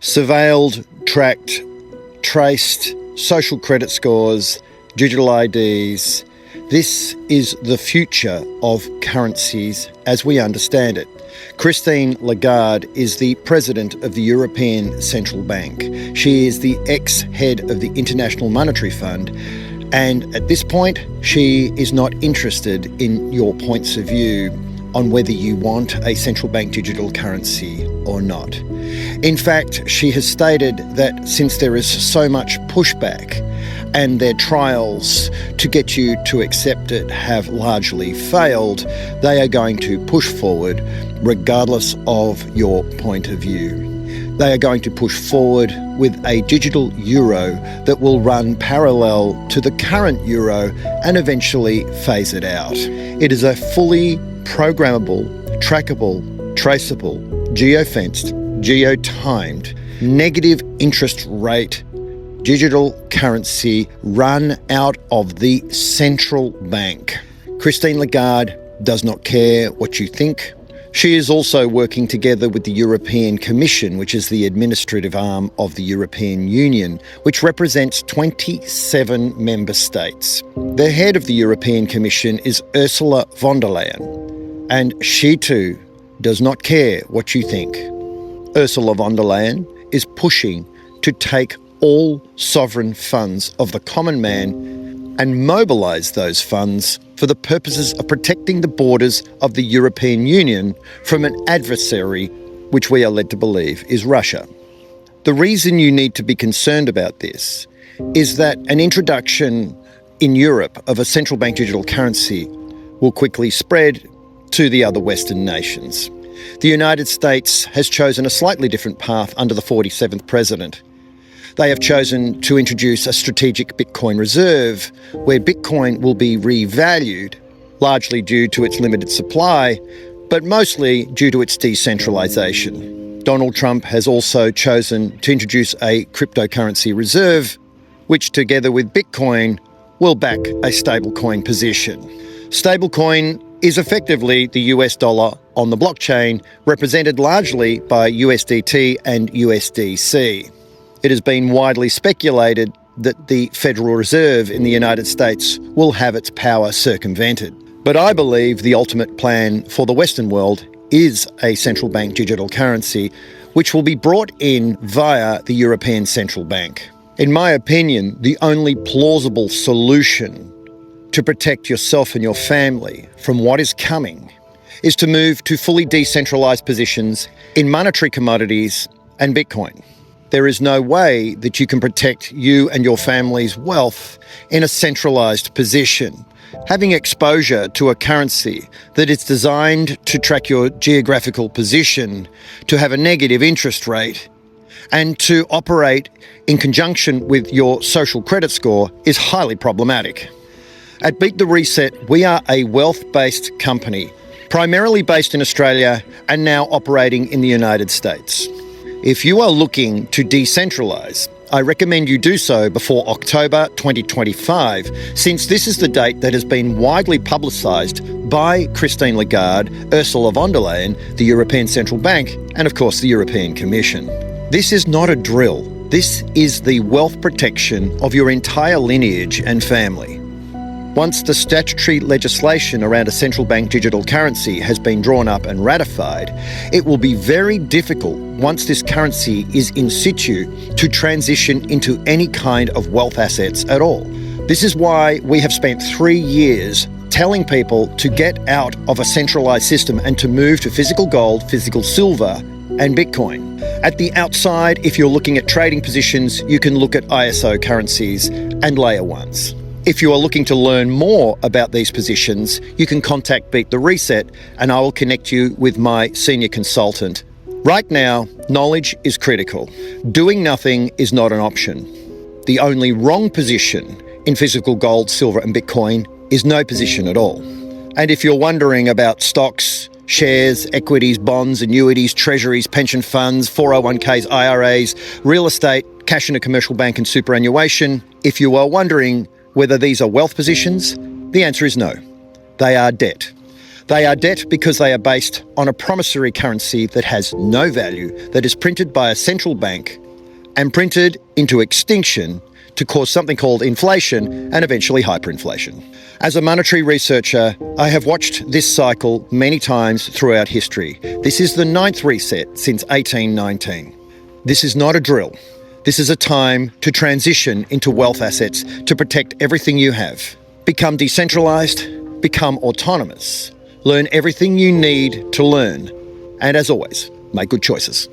Surveilled, tracked, traced, social credit scores, digital IDs. This is the future of currencies as we understand it. Christine Lagarde is the president of the European Central Bank. She is the ex-head of the International Monetary Fund, and at this point, she is not interested in your points of view on whether you want a central bank digital currency or not. In fact, she has stated that since there is so much pushback and their trials to get you to accept it have largely failed, they are going to push forward regardless of your point of view. They are going to push forward with a digital euro that will run parallel to the current euro and eventually phase it out. It is a fully programmable, trackable, traceable, geo-fenced, geo-timed, negative interest rate digital currency run out of the central bank. Christine Lagarde does not care what you think. She is also working together with the European Commission, which is the administrative arm of the European Union, which represents 27 member states. The head of the European Commission is Ursula von der Leyen, and she too does not care what you think. Ursula von der Leyen is pushing to take all sovereign funds of the common man and mobilise those funds for the purposes of protecting the borders of the European Union from an adversary which we are led to believe is Russia. The reason you need to be concerned about this is that an introduction in Europe of a central bank digital currency will quickly spread to the other Western nations. The United States has chosen a slightly different path under the 47th president. They have chosen to introduce a strategic Bitcoin reserve where Bitcoin will be revalued, largely due to its limited supply, but mostly due to its decentralisation. Donald Trump has also chosen to introduce a cryptocurrency reserve, which together with Bitcoin will back a stablecoin position. Stablecoin is effectively the US dollar on the blockchain, represented largely by USDT and USDC. It has been widely speculated that the Federal Reserve in the United States will have its power circumvented. But I believe the ultimate plan for the Western world is a central bank digital currency, which will be brought in via the European Central Bank. In my opinion, the only plausible solution to protect yourself and your family from what is coming is to move to fully decentralised positions in monetary commodities and Bitcoin. There is no way that you can protect you and your family's wealth in a centralised position. Having exposure to a currency that is designed to track your geographical position, to have a negative interest rate, and to operate in conjunction with your social credit score is highly problematic. At Beat the Reset, we are a wealth-based company, primarily based in Australia and now operating in the United States. If you are looking to decentralise, I recommend you do so before October 2025, since this is the date that has been widely publicised by Christine Lagarde, Ursula von der Leyen, the European Central Bank, and of course the European Commission. This is not a drill. This is the wealth protection of your entire lineage and family. Once the statutory legislation around a central bank digital currency has been drawn up and ratified, it will be very difficult once this currency is in situ to transition into any kind of wealth assets at all. This is why we have spent 3 years telling people to get out of a centralised system and to move to physical gold, physical silver and Bitcoin. At the outside, if you're looking at trading positions, you can look at ISO currencies and layer ones. If you are looking to learn more about these positions, you can contact Beat the Reset and I will connect you with my senior consultant. Right now, knowledge is critical. Doing nothing is not an option. The only wrong position in physical gold, silver and Bitcoin is no position at all. And if you're wondering about stocks, shares, equities, bonds, annuities, treasuries, pension funds, 401ks, IRAs, real estate, cash in a commercial bank and superannuation, if you are wondering whether these are wealth positions, the answer is no. They are debt. They are debt because they are based on a promissory currency that has no value, that is printed by a central bank and printed into extinction to cause something called inflation and eventually hyperinflation. As a monetary researcher, I have watched this cycle many times throughout history. This is the 9th reset since 1819. This is not a drill. This is a time to transition into wealth assets to protect everything you have. Become decentralised, become autonomous, learn everything you need to learn, and as always, make good choices.